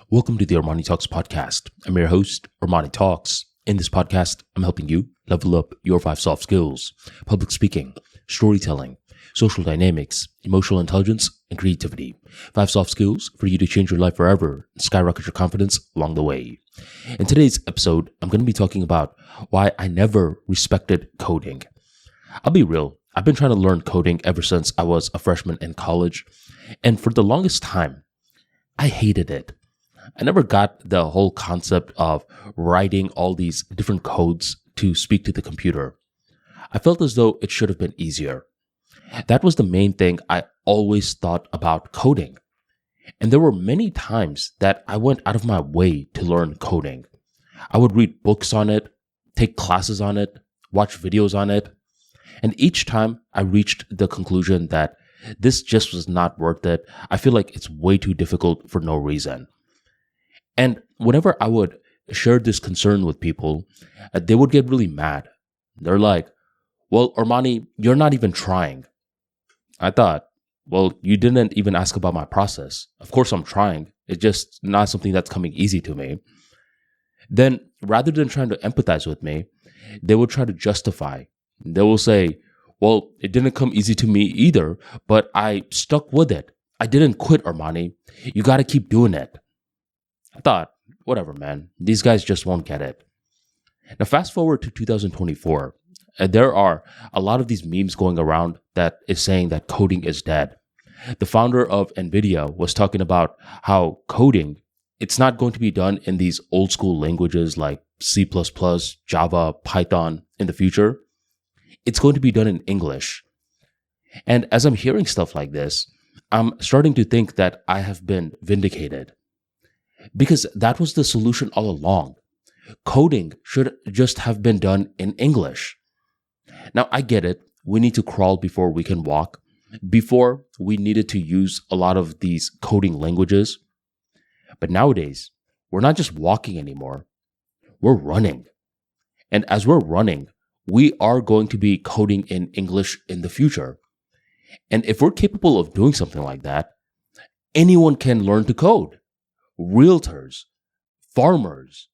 Welcome to the ArmaniTalks podcast. I'm your host, ArmaniTalks. In this podcast, I'm helping you level up your 5 soft skills: public speaking, storytelling, social dynamics, emotional intelligence, and creativity. 5 soft skills for you to change your life forever and skyrocket your confidence along the way. In today's episode, I'm going to be talking about why I never respected coding. I'll be real. I've been trying to learn coding ever since I was a freshman in college. And for the longest time, I hated it. I never got the whole concept of writing all these different codes to speak to the computer. I felt as though it should have been easier. That was the main thing I always thought about coding. And there were many times that I went out of my way to learn coding. I would read books on it, take classes on it, watch videos on it. And each time I reached the conclusion that this just was not worth it. I feel like it's way too difficult for no reason. And whenever I would share this concern with people, they would get really mad. They're like, well, Armani, you're not even trying. I thought, well, you didn't even ask about my process. Of course I'm trying. It's just not something that's coming easy to me. Then rather than trying to empathize with me, they would try to justify. They will say, well, it didn't come easy to me either, but I stuck with it. I didn't quit, Armani. You got to keep doing it. I thought, whatever, man. These guys just won't get it. Now, fast forward to 2024. There are a lot of these memes going around that is saying that coding is dead. The founder of NVIDIA was talking about how coding, it's not going to be done in these old school languages like C++, Java, Python in the future. It's going to be done in English. And as I'm hearing stuff like this, I'm starting to think that I have been vindicated. Because that was the solution all along. Coding should just have been done in English. Now, I get it. We need to crawl before we can walk. Before, we needed to use a lot of these coding languages. But nowadays, we're not just walking anymore. We're running. And as we're running, we are going to be coding in English in the future. And if we're capable of doing something like that, anyone can learn to code. Realtors, farmers,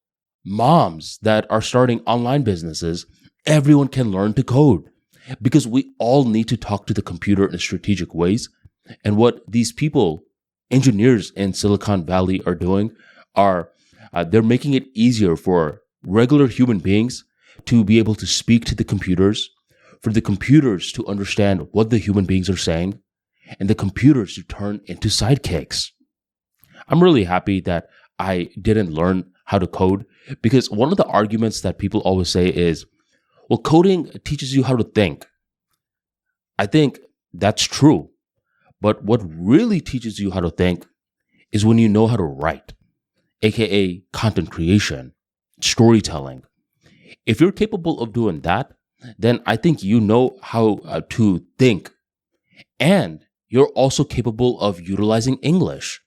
moms that are starting online businesses, everyone can learn to code because we all need to talk to the computer in strategic ways. And what these people, engineers in Silicon Valley are doing are they're making it easier for regular human beings to be able to speak to the computers, for the computers to understand what the human beings are saying, and the computers to turn into sidekicks. I'm really happy that I didn't learn how to code because one of the arguments that people always say is, well, coding teaches you how to think. I think that's true. But what really teaches you how to think is when you know how to write, aka content creation, storytelling. If you're capable of doing that, then I think you know how to think. And you're also capable of utilizing English.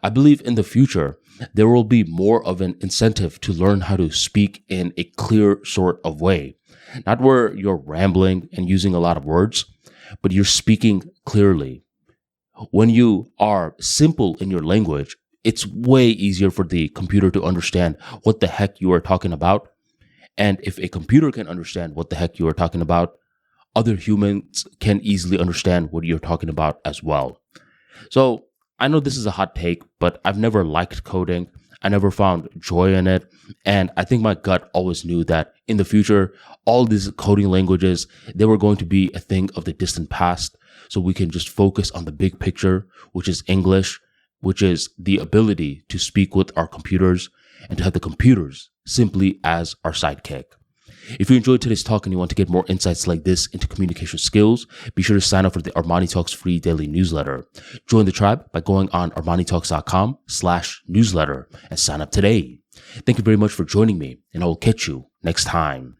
I believe in the future, there will be more of an incentive to learn how to speak in a clear sort of way. Not where you're rambling and using a lot of words, but you're speaking clearly. When you are simple in your language, it's way easier for the computer to understand what the heck you are talking about. And if a computer can understand what the heck you are talking about, other humans can easily understand what you're talking about as well. So I know this is a hot take, but I've never liked coding. I never found joy in it. And I think my gut always knew that in the future, all these coding languages, they were going to be a thing of the distant past. So we can just focus on the big picture, which is English, which is the ability to speak with our computers and to have the computers simply as our sidekick. If you enjoyed today's talk and you want to get more insights like this into communication skills, be sure to sign up for the ArmaniTalks free daily newsletter. Join the tribe by going on ArmaniTalks.com/newsletter and sign up today. Thank you very much for joining me, and I will catch you next time.